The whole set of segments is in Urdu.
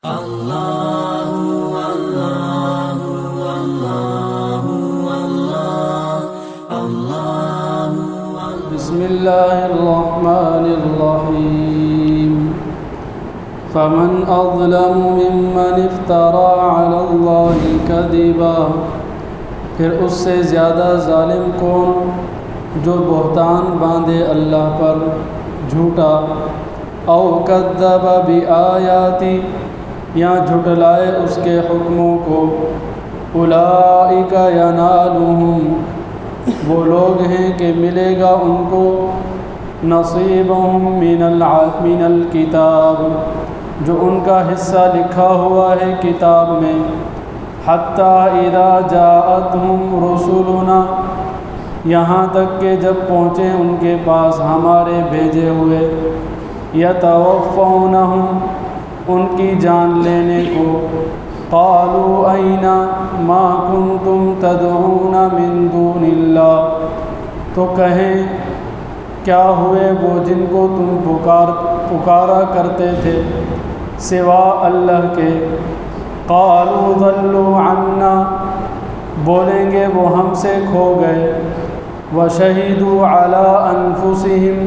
بسم اللہ الرحمن الرحیم فمن اظلم ممن افترى علی اللہ کذبا، پھر اس سے زیادہ ظالم کون جو بہتان باندھے اللہ پر جھوٹا، او کذب بآیاتی یا جھٹلائے اس کے حکموں کو، اولئک ینالہم وہ لوگ ہیں کہ ملے گا ان کو نصیبہم من الکتاب جو ان کا حصہ لکھا ہوا ہے کتاب میں، حتیٰ اذا جاءتہم رسلنا یہاں تک کہ جب پہنچے ان کے پاس ہمارے بھیجے ہوئے، یتوفونہم ان کی جان لینے کو، قالوا این ما کنتم تدعون من دون اللہ تو کہیں کیا ہوئے وہ جن کو تم پکارا کرتے تھے سوا اللہ کے، قالوا ضلوا عنا بولیں گے وہ ہم سے کھو گئے، وشہدوا علی انفسہم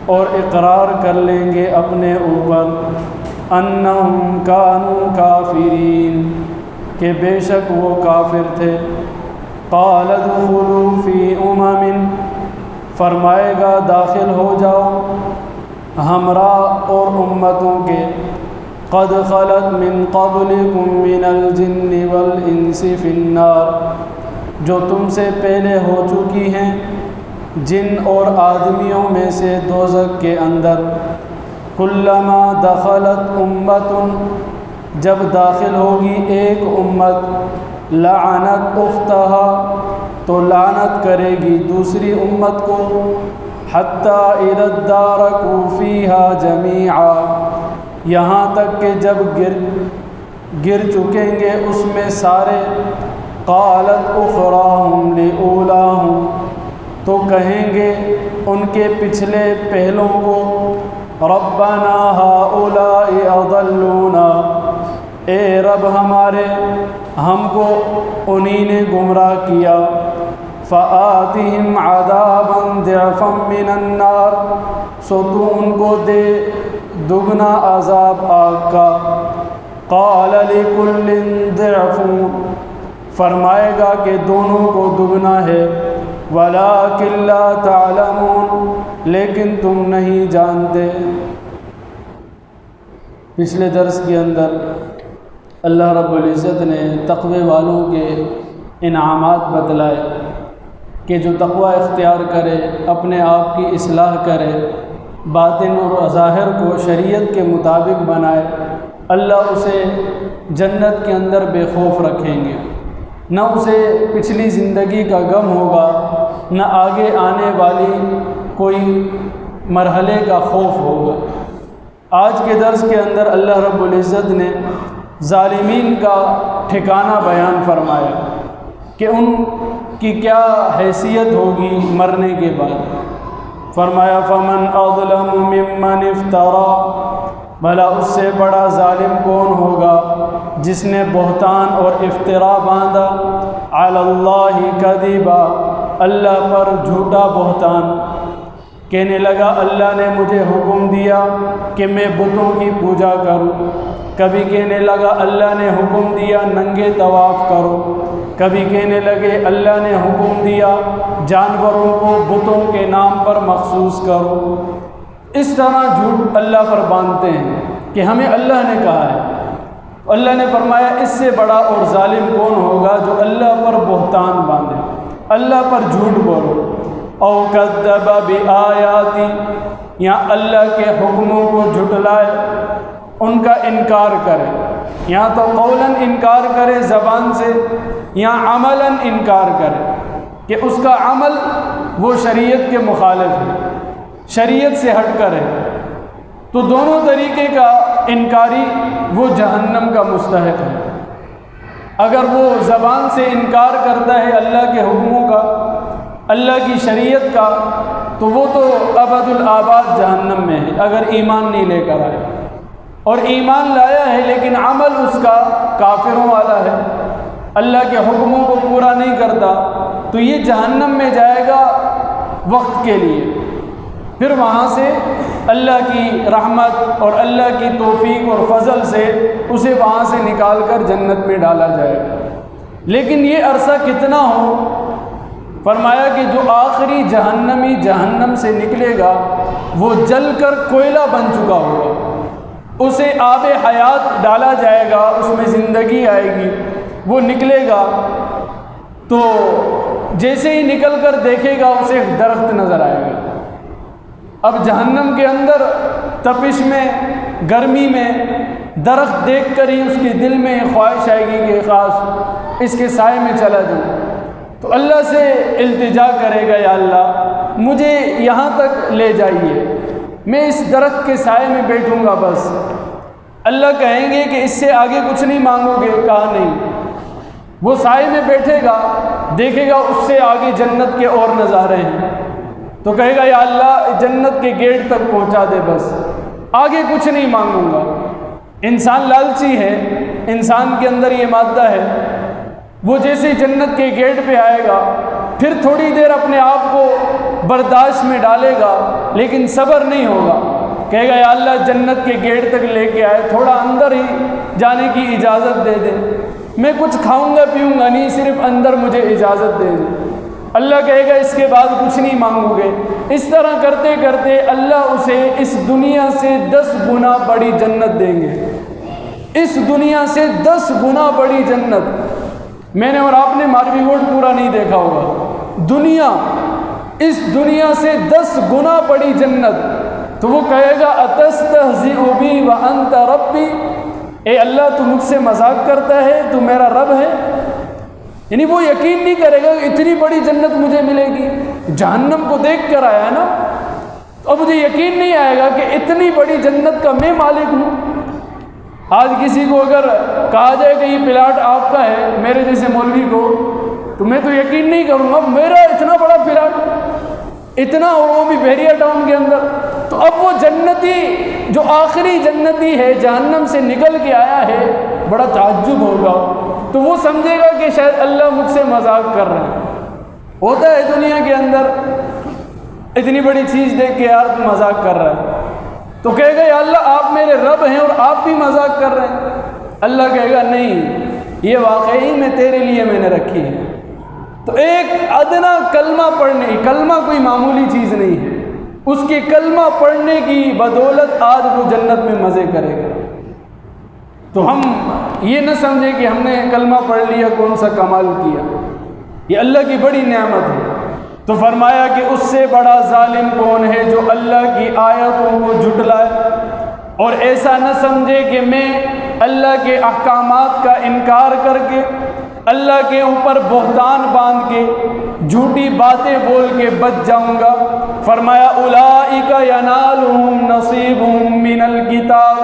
اور اقرار کر لیں گے اپنے اوپر، انہم کانوا کافرین کہ بے شک وہ کافر تھے، قال ادخلوا فی فرمائے گا داخل ہو جاؤ ہمراہ اور امتوں کے، قد خلت من قبلکم من الجن والانس فی النار جو تم سے پہلے ہو چکی ہیں جن اور آدمیوں میں سے دوزخ کے اندر، کلما دخلت امت جب داخل ہوگی ایک امت، لعنت اختہا تو لعنت کرے گی دوسری امت کو، حتی اذا ادارکوا فیہا جمیعا یہاں تک کہ جب گر چکیں گے اس میں سارے، قالت اخراہم لأولاہم تو کہیں گے ان کے پچھلے پہلوں کو، ربنا ہؤلاء اضلونا اے رب ہمارے ہم کو انہی نے گمراہ کیا، فآتہم عذابا ضعفا من النار سو تو ان کو دے دگنا عذاب آگ کا، قال لکل ضعف فرمائے گا کہ دونوں کو دگنا ہے، ولکن لا تعلمون لیکن تم نہیں جانتے۔ پچھلے درس کے اندر اللہ رب العزت نے تقوی والوں کے انعامات بتلائے کہ جو تقوی اختیار کرے، اپنے آپ کی اصلاح کرے، باطن اور ظاہر کو شریعت کے مطابق بنائے، اللہ اسے جنت کے اندر بے خوف رکھیں گے، نہ اسے پچھلی زندگی کا غم ہوگا، نہ آگے آنے والی کوئی مرحلے کا خوف ہوگا۔ آج کے درس کے اندر اللہ رب العزت نے ظالمین کا ٹھکانہ بیان فرمایا کہ ان کی کیا حیثیت ہوگی مرنے کے بعد، فرمایا فمن اظلم ممن افترى بھلا اس سے بڑا ظالم کون ہوگا جس نے بہتان اور افتراء باندھا، علی اللہ کذبا اللہ پر جھوٹا بہتان، کہنے لگا اللہ نے مجھے حکم دیا کہ میں بتوں کی پوجا کروں، کبھی کہنے لگا اللہ نے حکم دیا ننگے طواف کرو، کبھی کہنے لگے اللہ نے حکم دیا جانوروں کو بتوں کے نام پر مخصوص کرو، اس طرح جھوٹ اللہ پر باندھتے ہیں کہ ہمیں اللہ نے کہا ہے۔ اللہ نے فرمایا اس سے بڑا اور ظالم کون ہوگا جو اللہ پر بہتان باندھے، اللہ پر جھوٹ بولو، او کذب بآیاتی یا اللہ کے حکموں کو جھٹلائے، ان کا انکار کرے، یا تو قولاً انکار کرے زبان سے، یا عملاً انکار کرے کہ اس کا عمل وہ شریعت کے مخالف ہے، شریعت سے ہٹ کر ہے، تو دونوں طریقے کا انکاری وہ جہنم کا مستحق ہے۔ اگر وہ زبان سے انکار کرتا ہے اللہ کے حکموں کا، اللہ کی شریعت کا، تو وہ تو ابد الآباد جہنم میں ہے اگر ایمان نہیں لے کر آئے۔ اور ایمان لایا ہے لیکن عمل اس کا کافروں والا ہے، اللہ کے حکموں کو پورا نہیں کرتا، تو یہ جہنم میں جائے گا وقت کے لیے، پھر وہاں سے اللہ کی رحمت اور اللہ کی توفیق اور فضل سے اسے وہاں سے نکال کر جنت میں ڈالا جائے گا۔ لیکن یہ عرصہ کتنا ہو؟ فرمایا کہ جو آخری جہنمی جہنم سے نکلے گا وہ جل کر کوئلہ بن چکا ہوگا، اسے آب حیات ڈالا جائے گا، اس میں زندگی آئے گی، وہ نکلے گا تو جیسے ہی نکل کر دیکھے گا اسے ایک درخت نظر آئے گا۔ اب جہنم کے اندر تپش میں، گرمی میں درخت دیکھ کر ہی اس کے دل میں خواہش آئے گی کہ خاص اس کے سائے میں چلا جاؤں، تو اللہ سے التجا کرے گا، یا اللہ مجھے یہاں تک لے جائیے، میں اس درخت کے سائے میں بیٹھوں گا بس۔ اللہ کہیں گے کہ اس سے آگے کچھ نہیں مانگو گے؟ کہا نہیں۔ وہ سائے میں بیٹھے گا، دیکھے گا اس سے آگے جنت کے اور نظارے ہیں، تو کہے گا یا اللہ جنت کے گیٹ تک پہنچا دے، بس آگے کچھ نہیں مانگوں گا۔ انسان لالچی ہے، انسان کے اندر یہ مادہ ہے، وہ جیسے جنت کے گیٹ پہ آئے گا پھر تھوڑی دیر اپنے آپ کو برداشت میں ڈالے گا لیکن صبر نہیں ہوگا، کہے گا یا اللہ جنت کے گیٹ تک لے کے آئے، تھوڑا اندر ہی جانے کی اجازت دے دے، میں کچھ کھاؤں گا پیوں گا نہیں، صرف اندر مجھے اجازت دے دے۔ اللہ کہے گا اس کے بعد کچھ نہیں مانگو گے۔ اس طرح کرتے کرتے اللہ اسے اس دنیا سے 10 گنا بڑی جنت دیں گے، اس دنیا سے 10 گنا بڑی جنت۔ میں نے اور آپ نے ماروی گوڈ پورا نہیں دیکھا ہوگا، دنیا، اس دنیا سے 10 گنا بڑی جنت۔ تو وہ کہے گا اتستہزئ بی وانت ربی، اے اللہ تو مجھ سے مذاق کرتا ہے، تو میرا رب ہے؟ یعنی وہ یقین نہیں کرے گا کہ اتنی بڑی جنت مجھے ملے گی، جہنم کو دیکھ کر آیا نا، اور مجھے یقین نہیں آئے گا کہ اتنی بڑی جنت کا میں مالک ہوں۔ آج کسی کو اگر کہا جائے کہ یہ پلاٹ آپ کا ہے، میرے جیسے مولوی کو، تو میں تو یقین نہیں کروں گا میرا اتنا بڑا پلاٹ، اتنا، اور وہ بھی بحریہ ٹاؤن کے اندر۔ تو اب وہ جنتی جو آخری جنتی ہے جہنم سے نکل کے آیا ہے، بڑا تعجب ہوگا، تو وہ سمجھے گا کہ شاید اللہ مجھ سے مذاق کر رہے ہیں۔ ہوتا ہے دنیا کے اندر، اتنی بڑی چیز دیکھ کے یار تو مذاق کر رہا ہے، تو کہے گا یا اللہ آپ میرے رب ہیں اور آپ بھی مذاق کر رہے ہیں۔ اللہ کہے گا نہیں، یہ واقعی میں تیرے لیے میں نے رکھی ہے۔ تو ایک ادنا کلمہ پڑھنے، کلمہ کوئی معمولی چیز نہیں ہے، اس کے کلمہ پڑھنے کی بدولت آج وہ جنت میں مزے کرے گا۔ تو ہم یہ نہ سمجھیں کہ ہم نے کلمہ پڑھ لیا کون سا کمال کیا، یہ اللہ کی بڑی نعمت ہے۔ تو فرمایا کہ اس سے بڑا ظالم کون ہے جو اللہ کی آیتوں کو جھٹلائے اور ایسا نہ سمجھے کہ میں اللہ کے احکامات کا انکار کر کے، اللہ کے اوپر بہتان باندھ کے، جھوٹی باتیں بول کے بچ جاؤں گا۔ فرمایا اولئک ینالہم نصیبہم من الکتاب،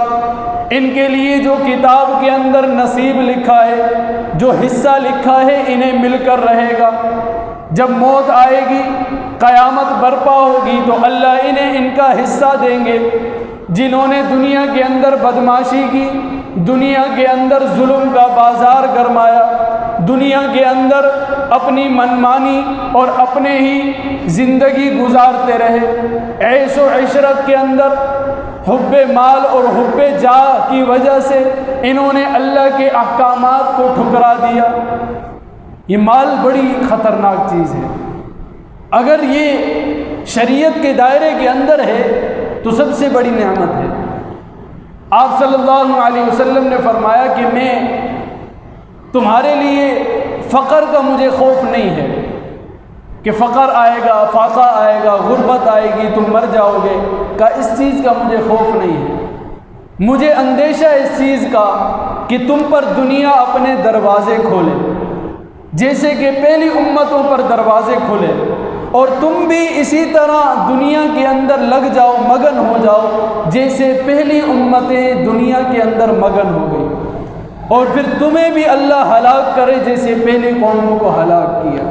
ان کے لیے جو کتاب کے اندر نصیب لکھا ہے، جو حصہ لکھا ہے، انہیں مل کر رہے گا۔ جب موت آئے گی، قیامت برپا ہوگی، تو اللہ انہیں ان کا حصہ دیں گے۔ جنہوں نے دنیا کے اندر بدماشی کی، دنیا کے اندر ظلم کا بازار گرمایا، دنیا کے اندر اپنی منمانی اور اپنے ہی زندگی گزارتے رہے، عیش و عشرت کے اندر حب مال اور حب جاہ کی وجہ سے انہوں نے اللہ کے احکامات کو ٹھکرا دیا۔ یہ مال بڑی خطرناک چیز ہے، اگر یہ شریعت کے دائرے کے اندر ہے تو سب سے بڑی نعمت ہے۔ آپ صلی اللہ علیہ وسلم نے فرمایا کہ میں تمہارے لیے فقر کا مجھے خوف نہیں ہے، کہ فقر آئے گا، فاقہ آئے گا، غربت آئے گی، تم مر جاؤ گے، کا اس چیز کا مجھے خوف نہیں ہے۔ مجھے اندیشہ اس چیز کا کہ تم پر دنیا اپنے دروازے کھولے، جیسے کہ پہلی امتوں پر دروازے کھلے، اور تم بھی اسی طرح دنیا کے اندر لگ جاؤ، مگن ہو جاؤ، جیسے پہلی امتیں دنیا کے اندر مگن ہو گئی، اور پھر تمہیں بھی اللہ ہلاک کرے جیسے پہلی قوموں کو ہلاک کیا۔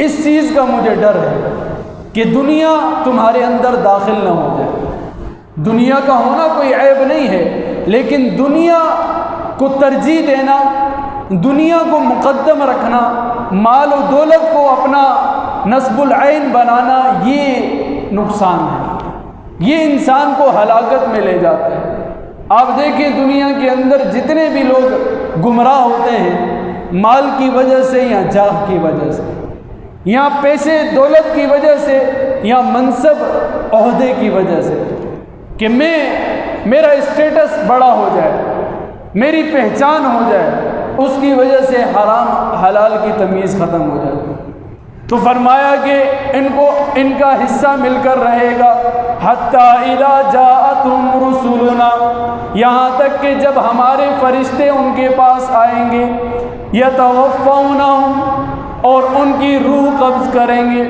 اس چیز کا مجھے ڈر ہے کہ دنیا تمہارے اندر داخل نہ ہو جائے۔ دنیا کا ہونا کوئی عیب نہیں ہے، لیکن دنیا کو ترجیح دینا، دنیا کو مقدم رکھنا، مال و دولت کو اپنا نصب العین بنانا، یہ نقصان ہے، یہ انسان کو ہلاکت میں لے جاتا ہے۔ آپ دیکھیں دنیا کے اندر جتنے بھی لوگ گمراہ ہوتے ہیں، مال کی وجہ سے یا جاہ کی وجہ سے، یا پیسے دولت کی وجہ سے، یا منصب عہدے کی وجہ سے، کہ میرا اسٹیٹس بڑا ہو جائے، میری پہچان ہو جائے، اس کی وجہ سے حرام حلال کی تمیز ختم ہو جاتی ہے۔ تو فرمایا کہ ان کا حصہ مل کر رہے گا، حتیٰ اذا جاءتهم رسلنا، یہاں تک کہ جب ہمارے فرشتے ان کے پاس آئیں گے، یتوفونہم، اور ان کی روح قبض کریں گے،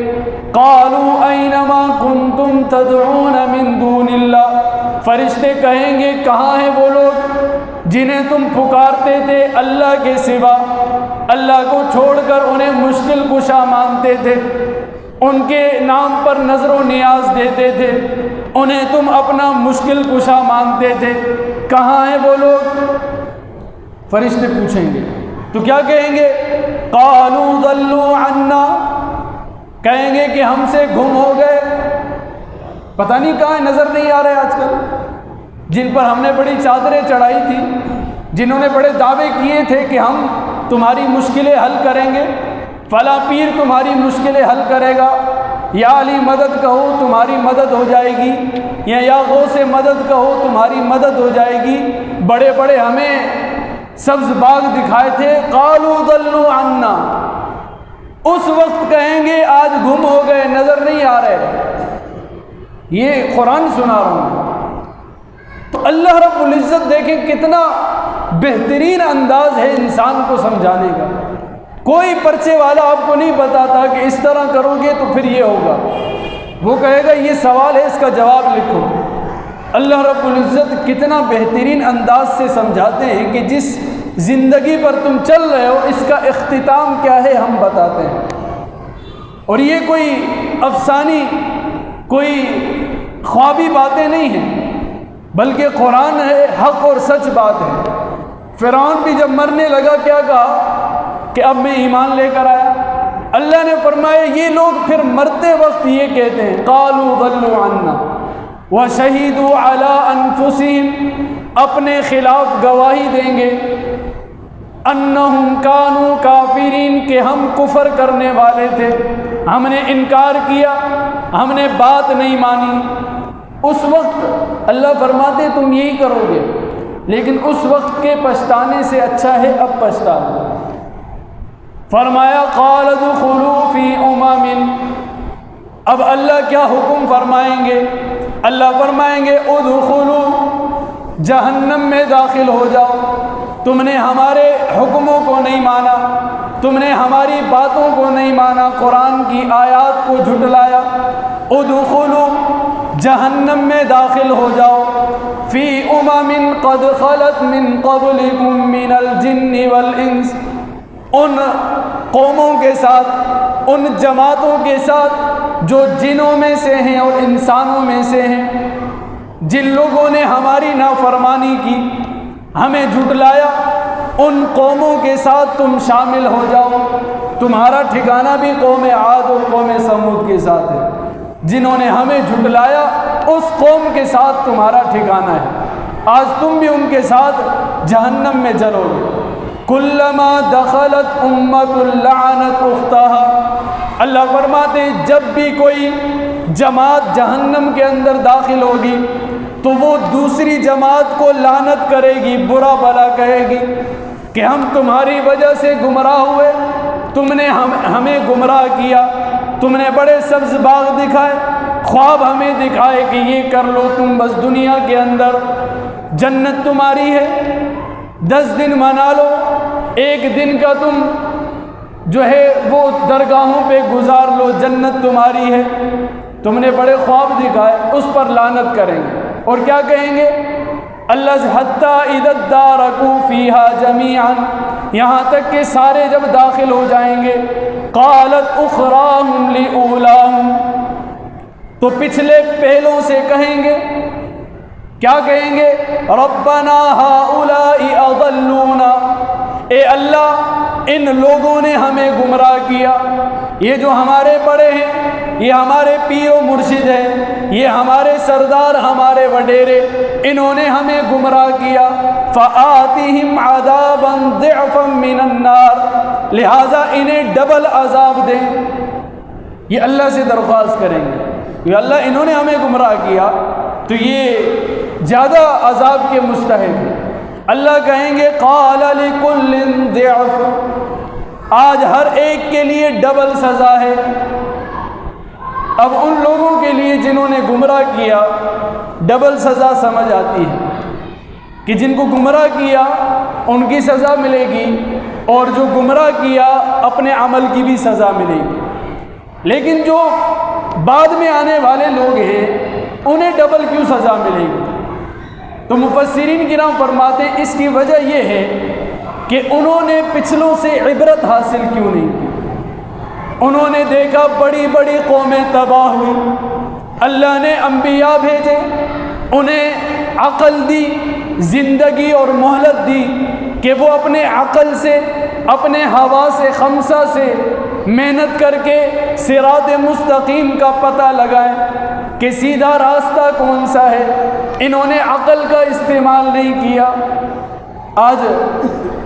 قالوا اینما کنتم تدعون من دون اللہ، فرشتے کہیں گے کہاں ہیں وہ لوگ جنہیں تم پکارتے تھے اللہ کے سوا، اللہ کو چھوڑ کر انہیں مشکل کشا مانتے تھے، ان کے نام پر نظر و نیاز دیتے تھے، انہیں تم اپنا مشکل کشا مانتے تھے، کہاں ہیں وہ لوگ؟ فرشتے پوچھیں گے تو کیا کہیں گے؟ قالوا ضلوا عنا، کہیں گے کہ ہم سے گم ہو گئے، پتہ نہیں کہاں نظر نہیں آ رہے آج کل، جن پر ہم نے بڑی چادریں چڑھائی تھی، جنہوں نے بڑے دعوے کیے تھے کہ ہم تمہاری مشکلیں حل کریں گے، فلاں پیر تمہاری مشکلیں حل کرے گا، یا علی مدد کہو تمہاری مدد ہو جائے گی، یا غوث مدد کہو تمہاری مدد ہو جائے گی، بڑے بڑے ہمیں سبز باغ دکھائے تھے، قالوا ضلوا عنا، اس وقت کہیں گے آج گم ہو گئے، نظر نہیں آ رہے۔ یہ قرآن سنا رہا ہوں۔ تو اللہ رب العزت دیکھیں کتنا بہترین انداز ہے انسان کو سمجھانے کا۔ کوئی پرچے والا آپ کو نہیں بتاتا کہ اس طرح کرو گے تو پھر یہ ہوگا، وہ کہے گا یہ سوال ہے اس کا جواب لکھو۔ اللہ رب العزت کتنا بہترین انداز سے سمجھاتے ہیں کہ جس زندگی پر تم چل رہے ہو اس کا اختتام کیا ہے ہم بتاتے ہیں، اور یہ کوئی افسانی، کوئی خوابی باتیں نہیں ہیں، بلکہ قرآن ہے، حق اور سچ بات ہے۔ فرعون بھی جب مرنے لگا کیا کہا کہ اب میں ایمان لے کر آیا، اللہ نے فرمایا یہ لوگ پھر مرتے وقت یہ کہتے ہیں قالوا ضلوا عنا وشہدوا علی انفسہم، اپنے خلاف گواہی دیں گے انہم کانوا کافرین، کہ ہم کفر کرنے والے تھے، ہم نے انکار کیا، ہم نے بات نہیں مانی۔ اس وقت اللہ فرماتے تم یہی کرو گے، لیکن اس وقت کے پچھتانے سے اچھا ہے اب پچھتا لو۔ فرمایا قال ادخلوا فی امم، اب اللہ کیا حکم فرمائیں گے؟ اللہ فرمائیں گے ادخلوا، جہنم میں داخل ہو جاؤ، تم نے ہمارے حکموں کو نہیں مانا، تم نے ہماری باتوں کو نہیں مانا، قرآن کی آیات کو جھٹلایا، ادخلوا، جہنم میں داخل ہو جاؤ، فی امم قد خلت من قبلکم من الجن والانس، ان قوموں کے ساتھ، ان جماعتوں کے ساتھ جو جنوں میں سے ہیں اور انسانوں میں سے ہیں، جن لوگوں نے ہماری نافرمانی کی، ہمیں جھٹلایا، ان قوموں کے ساتھ تم شامل ہو جاؤ۔ تمہارا ٹھکانہ بھی قوم عاد اور قوم سمود کے ساتھ ہے، جنہوں نے ہمیں جھٹلایا اس قوم کے ساتھ تمہارا ٹھکانہ ہے، آج تم بھی ان کے ساتھ جہنم میں جلو گے۔ کلما دخلت امت لعنت اختها، اللہ فرماتے جب بھی کوئی جماعت جہنم کے اندر داخل ہوگی تو وہ دوسری جماعت کو لعنت کرے گی، برا بھلا کہے گی کہ ہم تمہاری وجہ سے گمراہ ہوئے، تم نے ہمیں گمراہ کیا، تم نے بڑے سبز باغ دکھائے، خواب ہمیں دکھائے کہ یہ کر لو، تم بس دنیا کے اندر جنت تمہاری ہے، 10 دن منا لو، 1 دن کا تم جو ہے وہ درگاہوں پہ گزار لو، جنت تمہاری ہے، تم نے بڑے خواب دکھائے، اس پر لعنت کریں گے۔ اور کیا کہیں گے؟ اللہ حتیٰ اذا ادارکوا فیہا جمیعا، یہاں تک کہ سارے جب داخل ہو جائیں گے، قالت اخراہم لاولاہم، تو پچھلے پہلوں سے کہیں گے کیا کہیں گے؟ ربنا ہؤلاء اضلونا، اے اللہ ان لوگوں نے ہمیں گمراہ کیا، یہ جو ہمارے بڑے ہیں، یہ ہمارے پیر و مرشد ہیں، یہ ہمارے سردار، ہمارے وڈیرے، انہوں نے ہمیں گمراہ کیا، فآتِهِمْ عَذَابًا ضِعْفًا مِّنَ النَّارِ، لہٰذا انہیں ڈبل عذاب دیں۔ یہ اللہ سے درخواست کریں گے کہ اللہ انہوں نے ہمیں گمراہ کیا تو یہ زیادہ عذاب کے مستحق ہیں۔ اللہ کہیں گے قال لِكُلٍّ ضِعْفٌ، آج ہر ایک کے لیے ڈبل سزا ہے۔ اب ان لوگوں کے لیے جنہوں نے گمراہ کیا ڈبل سزا سمجھ آتی ہے کہ جن کو گمراہ کیا ان کی سزا ملے گی، اور جو گمراہ کیا اپنے عمل کی بھی سزا ملے گی، لیکن جو بعد میں آنے والے لوگ ہیں انہیں ڈبل کیوں سزا ملے گی؟ تو مفسرین کرام فرماتے ہیں اس کی وجہ یہ ہے کہ انہوں نے پچھلوں سے عبرت حاصل کیوں نہیں کی۔ انہوں نے دیکھا بڑی بڑی قومیں تباہ ہوئی، اللہ نے انبیاء بھیجے، انہیں عقل دی، زندگی اور مہلت دی کہ وہ اپنے عقل سے، اپنے حواس خمسہ سے محنت کر کے صراط مستقیم کا پتہ لگائیں کہ سیدھا راستہ کون سا ہے۔ انہوں نے عقل کا استعمال نہیں کیا۔ آج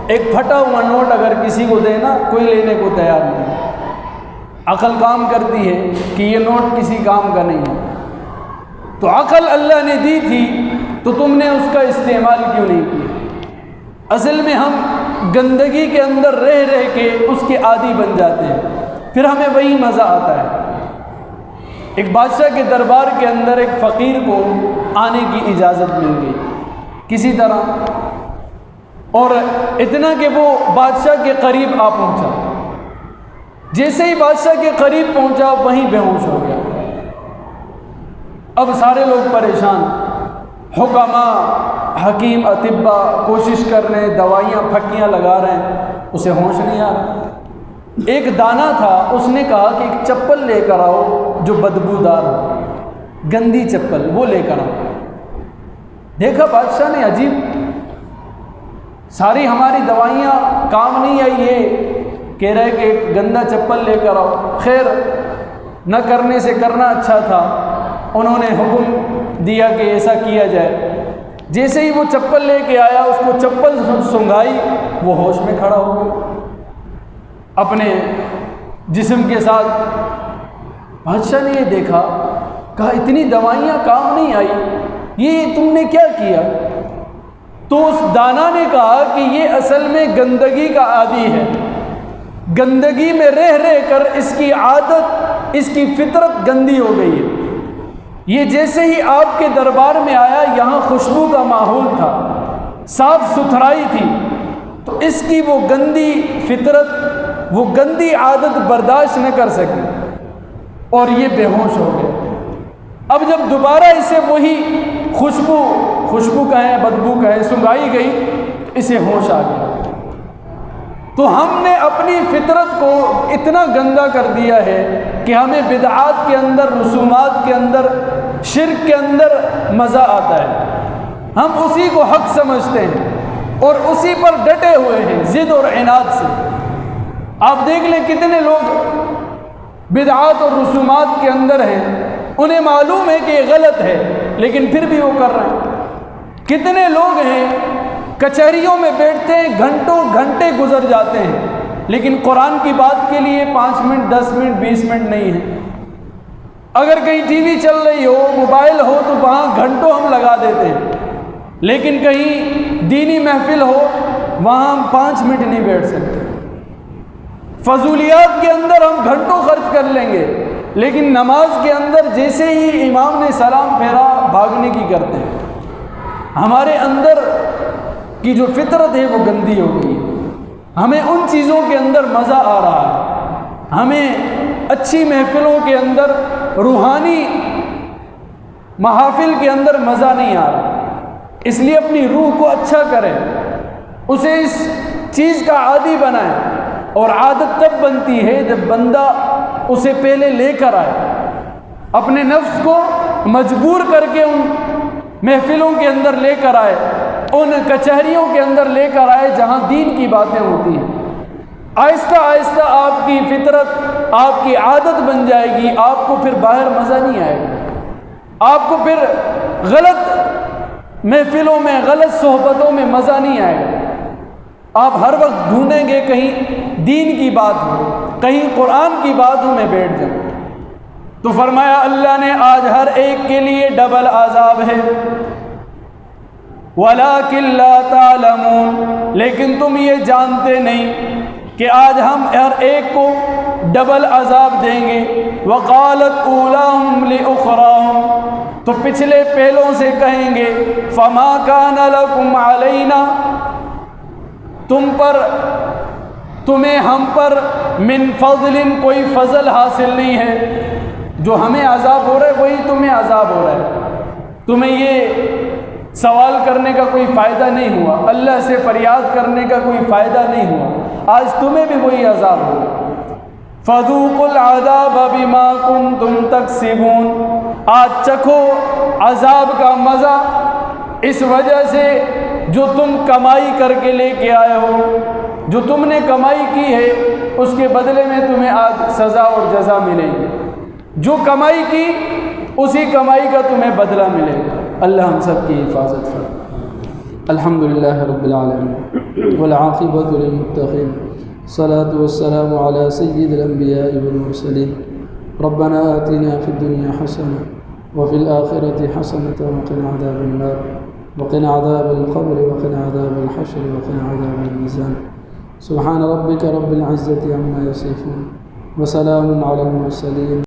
ایک پھٹا ہوا نوٹ اگر کسی کو دے نا، کوئی لینے کو تیار نہیں۔ عقل کام کرتی ہے کہ یہ نوٹ کسی کام کا نہیں ہے۔ تو عقل اللہ نے دی تھی تو تم نے اس کا استعمال کیوں نہیں کیا؟ اصل میں ہم گندگی کے اندر رہ رہ کے اس کے عادی بن جاتے ہیں، پھر ہمیں وہی مزہ آتا ہے۔ ایک بادشاہ کے دربار کے اندر ایک فقیر کو آنے کی اجازت مل گئی کسی طرح، اور اتنا کہ وہ بادشاہ کے قریب آ پہنچا۔ جیسے ہی بادشاہ کے قریب پہنچا وہیں بے ہوش ہو گیا۔ اب سارے لوگ پریشان، حکماء، حکیم، اطباء کوشش کر رہے ہیں، دوائیاں پھکیاں لگا رہے ہیں، اسے ہوش نہیں آ رہا۔ ایک دانا تھا، اس نے کہا کہ ایک چپل لے کر آؤ جو بدبودار ہو، گندی چپل وہ لے کر آؤ۔ دیکھا بادشاہ نے، عجیب، ساری ہماری دوائیاں کام نہیں آئی، یہ کہہ رہے کہ ایک گندا چپل لے کر آؤ۔ خیر، نہ کرنے سے کرنا اچھا تھا، انہوں نے حکم دیا کہ ایسا کیا جائے۔ جیسے ہی وہ چپل لے کے آیا، اس کو چپل سنگھائی، وہ ہوش میں کھڑا ہو گیا اپنے جسم کے ساتھ۔ بادشاہ نے یہ دیکھا، کہا اتنی دوائیاں کام نہیں آئی، یہ تم نے کیا کیا؟ تو اس دانا نے کہا کہ یہ اصل میں گندگی کا عادی ہے، گندگی میں رہ رہ کر اس کی عادت، اس کی فطرت گندی ہو گئی ہے۔ یہ جیسے ہی آپ کے دربار میں آیا، یہاں خوشبو کا ماحول تھا، صاف ستھرائی تھی، تو اس کی وہ گندی فطرت، وہ گندی عادت برداشت نہ کر سکی اور یہ بے ہوش ہو گئے۔ اب جب دوبارہ اسے وہی خوشبو کہیں، بدبو کہیں، سنگھائی گئی، اسے ہوش آ گیا۔ تو ہم نے اپنی فطرت کو اتنا گندا کر دیا ہے کہ ہمیں بدعات کے اندر، رسومات کے اندر، شرک کے اندر مزہ آتا ہے۔ ہم اسی کو حق سمجھتے ہیں اور اسی پر ڈٹے ہوئے ہیں ضد اور عناد سے۔ آپ دیکھ لیں کتنے لوگ بدعات اور رسومات کے اندر ہیں، انہیں معلوم ہے کہ یہ غلط ہے لیکن پھر بھی وہ کر رہے ہیں۔ کتنے لوگ ہیں کچہریوں میں بیٹھتے ہیں، گھنٹوں گھنٹے گزر جاتے ہیں، لیکن قرآن کی بات کے لیے 5 منٹ 10 منٹ 20 منٹ نہیں ہے۔ اگر کہیں ٹی وی چل رہی ہو، موبائل ہو، تو وہاں گھنٹوں ہم لگا دیتے ہیں، لیکن کہیں دینی محفل ہو وہاں ہم 5 منٹ نہیں بیٹھ سکتے۔ فضولیات کے اندر ہم گھنٹوں خرچ کر لیں گے، لیکن نماز کے اندر جیسے ہی امام نے سلام پھیرا بھاگنے کی کرتے ہیں۔ ہمارے اندر کی جو فطرت ہے وہ گندی ہو گئی ہے۔ ہمیں ان چیزوں کے اندر مزہ آ رہا ہے، ہمیں اچھی محفلوں کے اندر، روحانی محافل کے اندر مزہ نہیں آ رہا۔ اس لیے اپنی روح کو اچھا کریں، اسے اس چیز کا عادی بنائیں، اور عادت تب بنتی ہے جب بندہ اسے پہلے لے کر آئے، اپنے نفس کو مجبور کر کے ان محفلوں کے اندر لے کر آئے، ان کچہریوں کے اندر لے کر آئے جہاں دین کی باتیں ہوتی ہیں۔ آہستہ آہستہ آپ کی فطرت، آپ کی عادت بن جائے گی، آپ کو پھر باہر مزہ نہیں آئے گا، آپ کو پھر غلط محفلوں میں، غلط صحبتوں میں مزہ نہیں آئے گا۔ آپ ہر وقت ڈھونڈیں گے کہیں دین کی بات ہو، کہیں قرآن کی باتوں میں بیٹھ جائیں۔ تو فرمایا اللہ نے آج ہر ایک کے لیے ڈبل عذاب ہے، وَلَٰكِن لَّا تَعْلَمُونَ، لیکن تم یہ جانتے نہیں کہ آج ہم ہر ایک کو ڈبل عذاب دیں گے۔ وَقَالَتْ أُولَاهُمْ لِأُخْرَاهُمْ، تو پچھلے پہلوں سے کہیں گے فَمَا كَانَ لَكُمْ عَلَيْنَا، تمہیں ہم پر من فضل، کوئی فضل حاصل نہیں ہے، جو ہمیں عذاب ہو رہا ہے وہی تمہیں عذاب ہو رہا ہے، تمہیں یہ سوال کرنے کا کوئی فائدہ نہیں ہوا، اللہ سے فریاد کرنے کا کوئی فائدہ نہیں ہوا، آج تمہیں بھی وہی عذاب ہوگا۔ فَذُوقُوا الْعَذَابَ بِمَا كُنتُمْ تَكْسِبُونَ، آج چکھو عذاب کا مزہ اس وجہ سے جو تم کمائی کر کے لے کے آئے ہو، جو تم نے کمائی کی ہے اس کے بدلے میں تمہیں آج سزا اور جزا ملے گی، جو کمائی کی اسی کمائی کا تمہیں بدلہ ملے گا۔ اللہ ہم سب کی حفاظت فرمائے۔ الحمدللہ رب العالمین والعاقبۃ للمتقین، الصلاۃ والسلام علی سید الانبیاء والمرسلین، ربنا آتنا فی الدنیا حسنہ وفی الآخرۃ حسنۃ وقنا عذاب النار، وقنا عذاب القبر، وقنا عذاب الحشر، وقنا عذاب الميزان۔ سبحان ربک رب العزۃ عما یصفون وسلام علی المرسلین۔